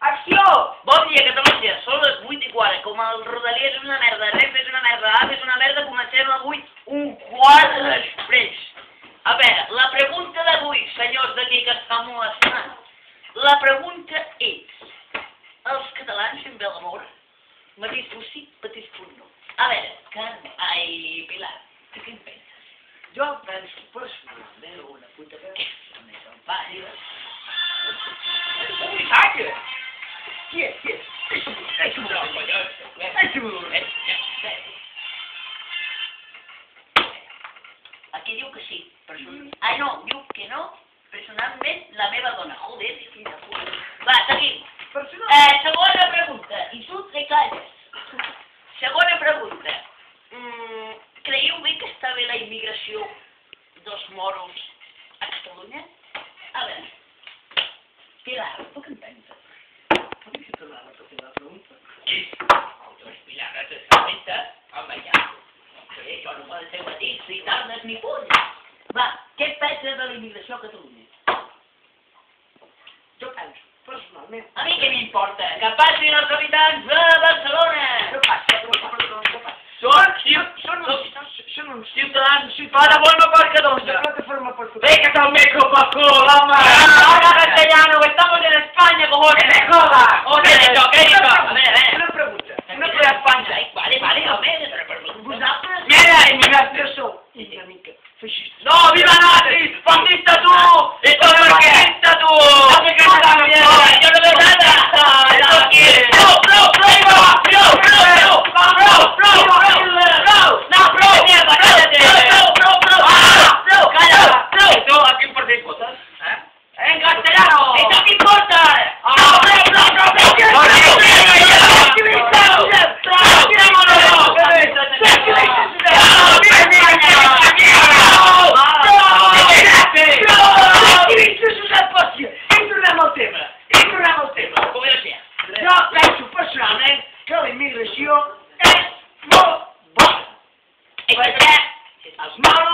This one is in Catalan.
Acció! Bon dia, Catalunya. Són les 8:15. Com el Rodalies és una merda, Renfe és una merda, AVE és una merda, comencem avui 1:15 després. A veure, la pregunta d'avui, senyors d'aquí que estan molestant, la pregunta és, els catalans fem bé l'amor? Mateix punt sí, mateix punt no. A veure, Carme, ai, Pilar, tu què en penses? Jo penso personalment una puta que és més empàtica. Un missatge! Qui és? Qui és? Deixa'm un collons. Deixa'm un Aquí diu que sí. Ai, no, diu que no. Personalment, la meva dona. Joder, fill de puta. Va, seguim. Segona pregunta. I tu te calles. Segona pregunta. Creieu bé que està bé la immigració dels moros a Catalunya? A veure. Pilar, tu què en penses? Podries tornar a repetir la pregunta? Doncs Pilar, no te sabenta. Home, ja. Això no pot ser matís, ni tardes ni polles. Va, què penses de la immigració a Catalunya? Jo penso, personalment... A mi què m'importa? Que passin els habitants de Barcelona! Què passa? Què passa? Són uns ciutadans de bona part Catalunya. La plataforma por tu... ¡Venga también con Pacola, hombre! ¡Ahora castellano, estamos en España, cojones! ¡Que me jodas! ¿Qué he dicho? A ver. Una pregunta. No soy España. Vale, hombre, pero Vosaltres... Mira, inmigració. Que sou una mica feixistes. ¡No, viva nazis! ¡Fascista tú! ¡Esto es fascista tú! ¡Dame que no también! ¡Yo no veo nada! ¡Esto quiere! ¡Bro! ¡Mierda, cállate! ¡Cállate! ¿Esto a qué importa cosas? ¡En castellano! ¿Esto a qué importa? Jo penso personalment que la immigració és molt bona. Els moros